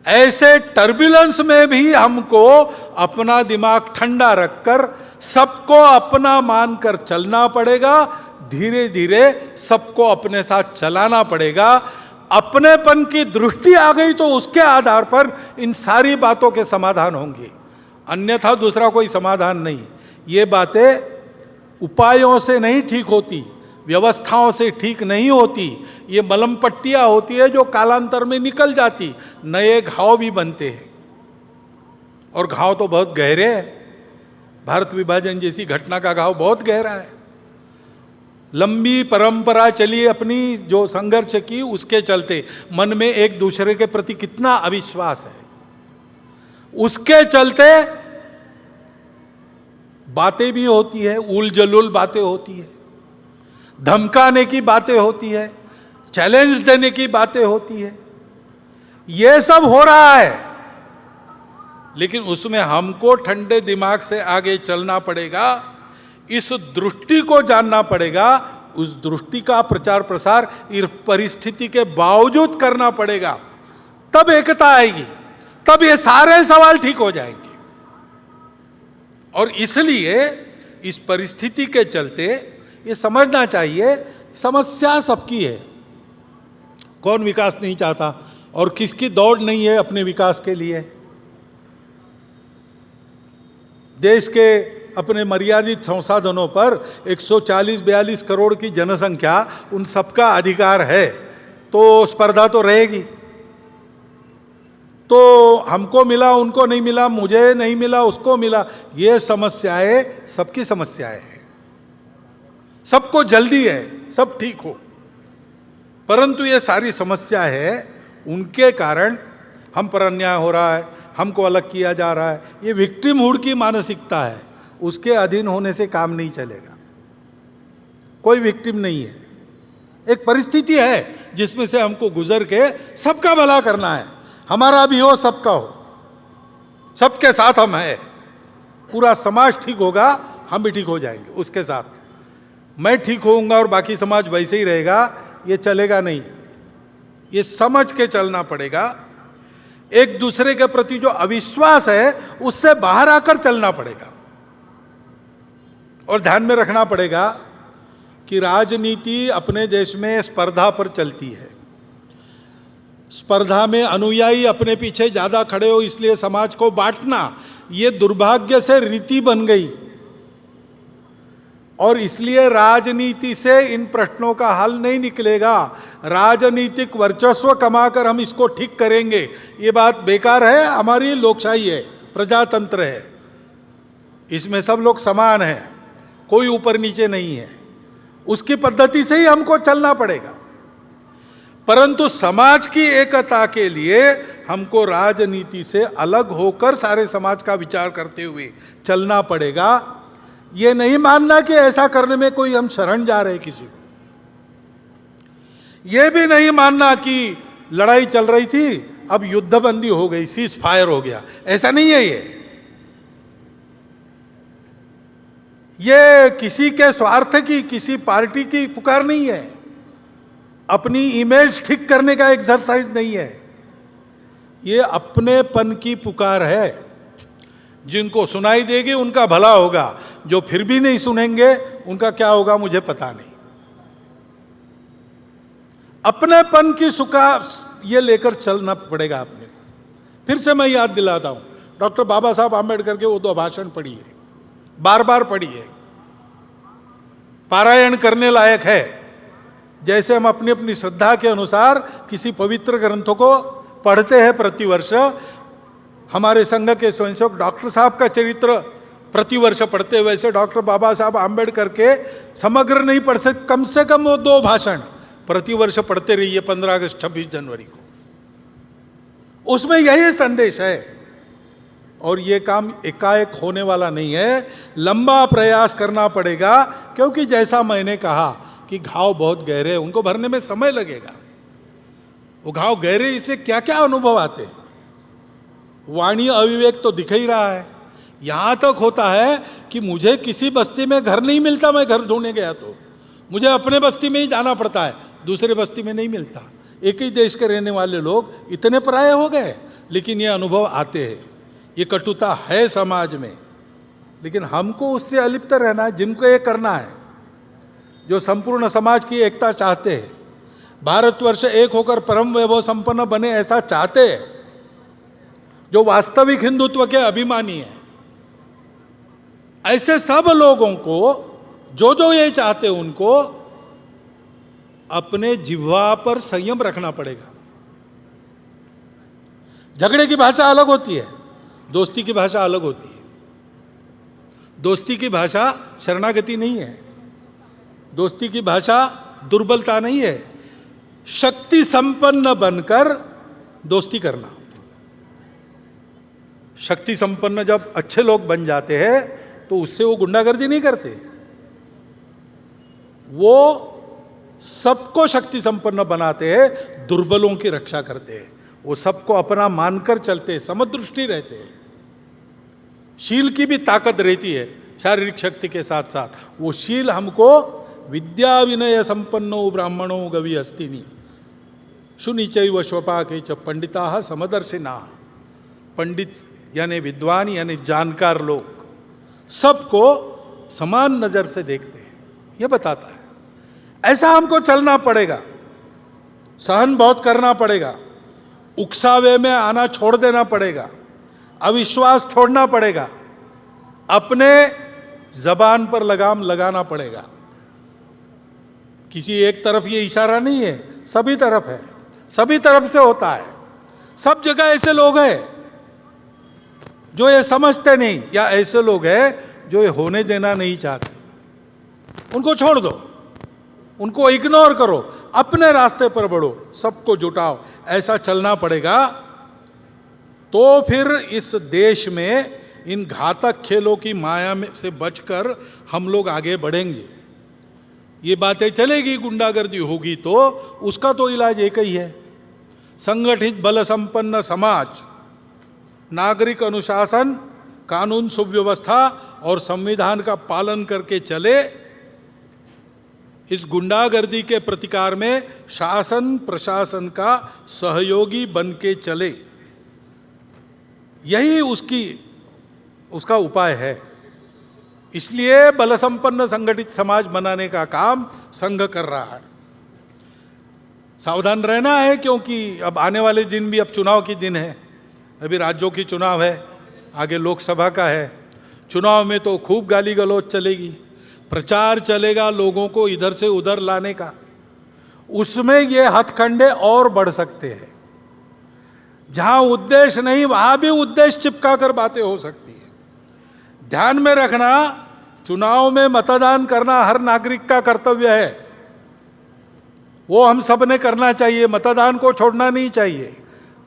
ऐसे टर्बुलेंस में भी हमको अपना दिमाग ठंडा रखकर सबको अपना मानकर चलना पड़ेगा। धीरे धीरे सबको अपने साथ चलाना पड़ेगा। अपनेपन की दृष्टि आ गई तो उसके आधार पर इन सारी बातों के समाधान होंगे, अन्यथा दूसरा कोई समाधान नहीं। ये बातें उपायों से नहीं ठीक होती, व्यवस्थाओं से ठीक नहीं होती। ये मलम पट्टियां होती है जो कालांतर में निकल जाती, नए घाव भी बनते हैं, और घाव तो बहुत गहरे हैं। भारत विभाजन जैसी घटना का घाव बहुत गहरा है। लंबी परंपरा चली अपनी, जो संघर्ष की, उसके चलते मन में एक दूसरे के प्रति कितना अविश्वास है, उसके चलते बातें भी होती है, उल जलूल बातें होती है, धमकाने की बातें होती है, चैलेंज देने की बातें होती है, ये सब हो रहा है। लेकिन उसमें हमको ठंडे दिमाग से आगे चलना पड़ेगा, इस दृष्टि को जानना पड़ेगा, उस दृष्टि का प्रचार प्रसार इस परिस्थिति के बावजूद करना पड़ेगा, तब एकता आएगी, तब ये सारे सवाल ठीक हो जाएंगे। और इसलिए इस परिस्थिति के चलते ये समझना चाहिए, समस्या सबकी है। कौन विकास नहीं चाहता और किसकी दौड़ नहीं है अपने विकास के लिए। देश के अपने मर्यादित संसाधनों पर 140-42 करोड़ की जनसंख्या, उन सबका अधिकार है, तो स्पर्धा तो रहेगी। तो हमको मिला, उनको नहीं मिला, मुझे नहीं मिला, उसको मिला, ये समस्याएं सबकी समस्याएं हैं। सबको जल्दी है सब ठीक हो, परंतु ये सारी समस्या है, उनके कारण हम पर अन्याय हो रहा है, हमको अलग किया जा रहा है। ये विक्टिमहुड की मानसिकता है, उसके अधीन होने से काम नहीं चलेगा। कोई विक्टिम नहीं है, एक परिस्थिति है जिसमें से हमको गुजर के सबका भला करना है। हमारा भी हो, सबका हो, सबके साथ हम हैं। पूरा समाज ठीक होगा, हम भी ठीक हो जाएंगे उसके साथ। मैं ठीक होऊंगा और बाकी समाज वैसे ही रहेगा, ये चलेगा नहीं। ये समझ के चलना पड़ेगा। एक दूसरे के प्रति जो अविश्वास है उससे बाहर आकर चलना पड़ेगा। और ध्यान में रखना पड़ेगा कि राजनीति अपने देश में स्पर्धा पर चलती है। स्पर्धा में अनुयायी अपने पीछे ज्यादा खड़े हो, इसलिए समाज को बांटना, ये दुर्भाग्य से रीति बन गई। और इसलिए राजनीति से इन प्रश्नों का हल नहीं निकलेगा। राजनीतिक वर्चस्व कमाकर हम इसको ठीक करेंगे, ये बात बेकार है। हमारी लोकशाही है, प्रजातंत्र है, इसमें सब लोग समान हैं, कोई ऊपर नीचे नहीं है। उसकी पद्धति से ही हमको चलना पड़ेगा। परंतु समाज की एकता के लिए हमको राजनीति से अलग होकर सारे समाज का विचार करते हुए चलना पड़ेगा। ये नहीं मानना कि ऐसा करने में कोई हम शरण जा रहे किसी को। ये भी नहीं मानना कि लड़ाई चल रही थी, अब युद्धबंदी हो गई, सीज फायर हो गया, ऐसा नहीं है। ये किसी के स्वार्थ की, किसी पार्टी की पुकार नहीं है, अपनी इमेज ठीक करने का एक्सरसाइज नहीं है। ये अपनेपन की पुकार है। जिनको सुनाई देगी उनका भला होगा, जो फिर भी नहीं सुनेंगे उनका क्या होगा मुझे पता नहीं। अपनेपन की सुखा ये लेकर चलना पड़ेगा अपने। फिर से मैं याद दिलाता हूं, डॉक्टर बाबा साहब आम्बेडकर के वो 2 भाषण पढ़िए, बार बार पढ़िए, पारायण करने लायक है। जैसे हम अपनी अपनी श्रद्धा के अनुसार किसी पवित्र ग्रंथों को पढ़ते हैं प्रतिवर्ष, हमारे संघ के स्वयंसेवक डॉक्टर साहब का चरित्र प्रतिवर्ष पढ़ते, वैसे डॉक्टर बाबा साहब आम्बेडकर के समग्र नहीं पढ़ सकते, कम से कम वो 2 भाषण प्रतिवर्ष पढ़ते रहिए 15 अगस्त 26 जनवरी को। उसमें यही संदेश है। और ये काम एकाएक होने वाला नहीं है, लंबा प्रयास करना पड़ेगा। क्योंकि जैसा मैंने कहा कि घाव बहुत गहरे हैं, उनको भरने में समय लगेगा। वो घाव गहरे, इसलिए क्या क्या अनुभव आते हैं। वाणी अविवेक तो दिख ही रहा है। यहां तक होता है कि मुझे किसी बस्ती में घर नहीं मिलता, मैं घर ढूंढने गया तो मुझे अपने बस्ती में ही जाना पड़ता है, दूसरे बस्ती में नहीं मिलता। एक ही देश के रहने वाले लोग इतने पराये हो गए, लेकिन ये अनुभव आते हैं। ये कटुता है समाज में, लेकिन हमको उससे अलिप्त रहना है। जिनको ये करना है, जो संपूर्ण समाज की एकता चाहते हैं, भारतवर्ष एक होकर परम वैभव संपन्न बने ऐसा चाहते हैं, जो वास्तविक हिंदुत्व के अभिमानी हैं, ऐसे सब लोगों को जो जो ये चाहते हैं उनको अपने जिह्वा पर संयम रखना पड़ेगा। झगड़े की भाषा अलग होती है, दोस्ती की भाषा अलग होती है। दोस्ती की भाषा शरणागति नहीं है, दोस्ती की भाषा दुर्बलता नहीं है, शक्ति संपन्न बनकर दोस्ती करना। शक्ति संपन्न जब अच्छे लोग बन जाते हैं तो उससे वो गुंडागर्दी नहीं करते। वो सबको शक्ति संपन्न बनाते हैं, दुर्बलों की रक्षा करते हैं। वो सबको अपना मानकर चलते हैं, समदृष्टि रहते हैं। शील की भी ताकत रहती है शारीरिक शक्ति के साथ साथ। वो शील हमको विद्या विनय संपन्नो ब्राह्मणो गवि हस्तिनी शुनिचैव स्वपाके च पंडिता समदर्शिना। पंडित यानी विद्वान यानी जानकार लोग सबको समान नजर से देखते हैं, यह बताता है। ऐसा हमको चलना पड़ेगा, सहन बहुत करना पड़ेगा, उकसावे में आना छोड़ देना पड़ेगा, अविश्वास छोड़ना पड़ेगा, अपने जबान पर लगाम लगाना पड़ेगा। किसी एक तरफ ये इशारा नहीं है, सभी तरफ है, सभी तरफ से होता है। सब जगह ऐसे लोग हैं जो ये समझते नहीं, या ऐसे लोग हैं जो ये होने देना नहीं चाहते। उनको छोड़ दो, उनको इग्नोर करो, अपने रास्ते पर बढ़ो, सबको जुटाओ। ऐसा चलना पड़ेगा तो फिर इस देश में इन घातक खेलों की माया में से बचकर हम लोग आगे बढ़ेंगे। ये बातें चलेगी, गुंडागर्दी होगी तो उसका तो इलाज एक ही है, संगठित बल संपन्न समाज, नागरिक अनुशासन, कानून सुव्यवस्था और संविधान का पालन करके चले। इस गुंडागर्दी के प्रतिकार में शासन प्रशासन का सहयोगी बन के चले, यही उसका उपाय है। इसलिए बल संपन्न संगठित समाज बनाने का काम संघ कर रहा है। सावधान रहना है, क्योंकि अब आने वाले दिन भी, अब चुनाव की दिन है, अभी राज्यों की चुनाव है, आगे लोकसभा का है। चुनाव में तो खूब गाली गलौज चलेगी, प्रचार चलेगा लोगों को इधर से उधर लाने का। उसमें ये हथकंडे और बढ़ सकते हैं। जहां उद्देश्य नहीं वहां भी उद्देश्य चिपका कर बातें हो सकती है। ध्यान में रखना, चुनाव में मतदान करना हर नागरिक का कर्तव्य है, वो हम सब ने करना चाहिए, मतदान को छोड़ना नहीं चाहिए,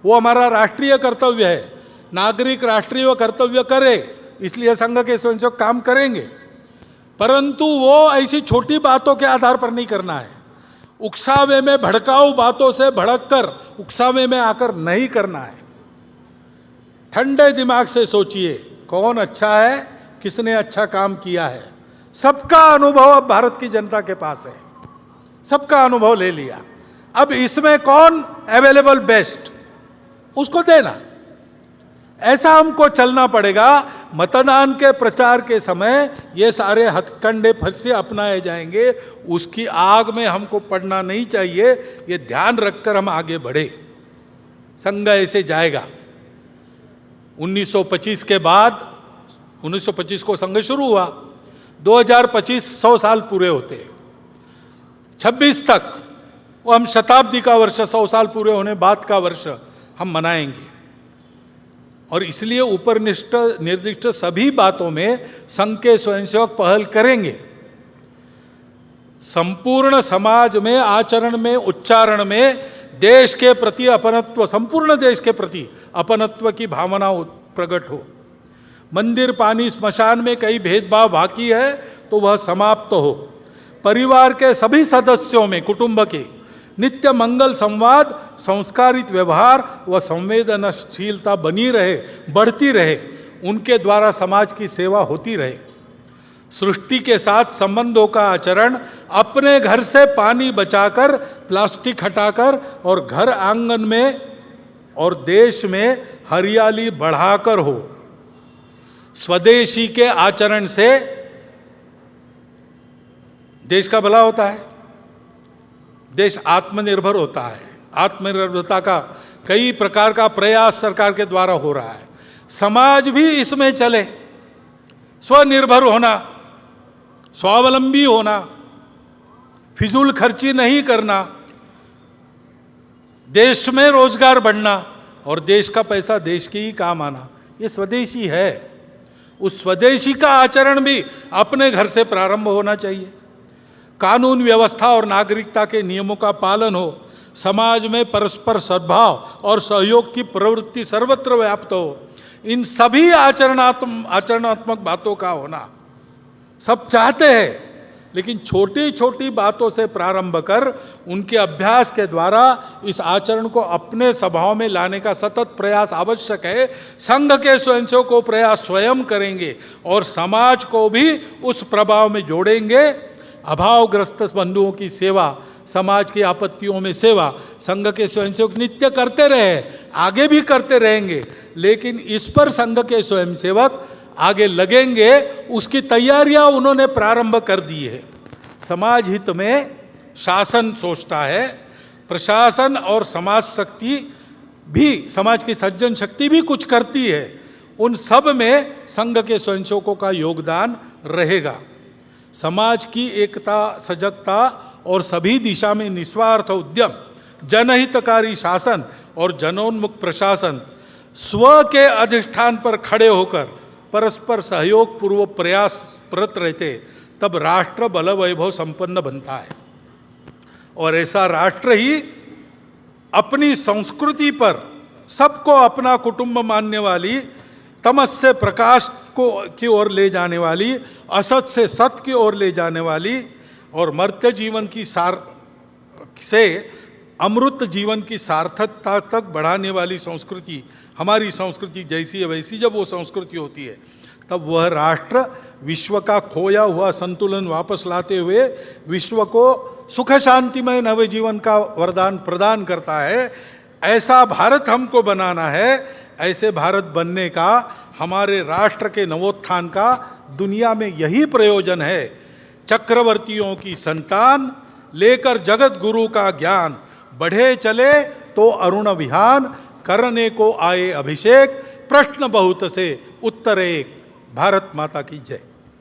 वो हमारा राष्ट्रीय कर्तव्य है। नागरिक राष्ट्रीय कर्तव्य करे, इसलिए संघ के स्वयंसेवक काम करेंगे, परंतु वो ऐसी छोटी बातों के आधार पर नहीं करना है। उकसावे में, भड़काऊ बातों से भड़ककर उकसावे में आकर नहीं करना है। ठंडे दिमाग से सोचिए कौन अच्छा है, किसने अच्छा काम किया है। सबका अनुभव अब भारत की जनता के पास है, सबका अनुभव ले लिया। अब इसमें कौन अवेलेबल बेस्ट, उसको देना। ऐसा हमको चलना पड़ेगा। मतदान के प्रचार के समय ये सारे हथकंडे फिर से अपनाए जाएंगे, उसकी आग में हमको पड़ना नहीं चाहिए। ये ध्यान रखकर हम आगे बढ़े। संघ ऐसे जाएगा। 1925 के बाद, 1925 को संघ शुरू हुआ, 2025 100 साल पूरे होते हैं। 26 तक वो हम शताब्दी का वर्ष, 100 साल पूरे होने बाद का वर्ष हम मनाएंगे। और इसलिए ऊपर निर्दिष्ट सभी बातों में संघ के स्वयंसेवक पहल करेंगे। संपूर्ण समाज में, आचरण में, उच्चारण में देश के प्रति अपनत्व, संपूर्ण देश के प्रति अपनत्व की भावना प्रकट हो। मंदिर, पानी, स्मशान में कई भेदभाव बाकी है तो वह समाप्त हो। परिवार के सभी सदस्यों में, कुटुंब के, नित्य मंगल संवाद, संस्कारित व्यवहार व संवेदनशीलता बनी रहे, बढ़ती रहे। उनके द्वारा समाज की सेवा होती रहे। सृष्टि के साथ संबंधों का आचरण अपने घर से पानी बचाकर, प्लास्टिक हटाकर और घर आंगन में और देश में हरियाली बढ़ाकर हो। स्वदेशी के आचरण से देश का भला होता है, देश आत्मनिर्भर होता है। आत्मनिर्भरता का कई प्रकार का प्रयास सरकार के द्वारा हो रहा है। समाज भी इसमें चले, स्वनिर्भर होना, स्वावलंबी होना, फिजूल खर्ची नहीं करना, देश में रोजगार बढ़ना और देश का पैसा देश के ही काम आना, ये स्वदेशी है। उस स्वदेशी का आचरण भी अपने घर से प्रारंभ होना चाहिए। कानून व्यवस्था और नागरिकता के नियमों का पालन हो। समाज में परस्पर सद्भाव और सहयोग की प्रवृत्ति सर्वत्र व्याप्त हो। इन सभी आचरणात्मक बातों का होना सब चाहते हैं, लेकिन छोटी छोटी बातों से प्रारंभ कर उनके अभ्यास के द्वारा इस आचरण को अपने स्वभाव में लाने का सतत प्रयास आवश्यक है। संघ के स्वयंसेवकों प्रयास स्वयं करेंगे और समाज को भी उस प्रभाव में जोड़ेंगे। अभावग्रस्त बंधुओं की सेवा, समाज की आपत्तियों में सेवा संघ के स्वयंसेवक नित्य करते रहे, आगे भी करते रहेंगे, लेकिन इस पर संघ के स्वयंसेवक आगे लगेंगे, उसकी तैयारियां उन्होंने प्रारंभ कर दी है। समाज हित में शासन सोचता है, प्रशासन और समाज शक्ति भी, समाज की सज्जन शक्ति भी कुछ करती है। उन सब में संघ के स्वयंसेवकों का योगदान रहेगा। समाज की एकता, सजगता और सभी दिशा में निस्वार्थ उद्यम, जनहितकारी शासन और जनोन्मुख प्रशासन स्व के अधिष्ठान पर खड़े होकर परस्पर सहयोग पूर्वक प्रयासरत रहते, तब राष्ट्र बल वैभव संपन्न बनता है। और ऐसा राष्ट्र ही अपनी संस्कृति पर सबको अपना कुटुंब मानने वाली, तमस से प्रकाश की ओर ले जाने वाली, असत से सत की ओर ले जाने वाली और मर्त्य जीवन की से अमृत जीवन की सार्थकता तक बढ़ाने वाली संस्कृति, हमारी संस्कृति जैसी है वैसी जब वो संस्कृति होती है, तब वह राष्ट्र विश्व का खोया हुआ संतुलन वापस लाते हुए विश्व को सुख शांतिमय नव जीवन का वरदान प्रदान करता है। ऐसा भारत हमको बनाना है। ऐसे भारत बनने का, हमारे राष्ट्र के नवोत्थान का दुनिया में यही प्रयोजन है। चक्रवर्तियों की संतान लेकर जगत गुरु का ज्ञान, बढ़े चले तो अरुण विहान, करने को आए अभिषेक, प्रश्न बहुत से उत्तर एक। भारत माता की जय।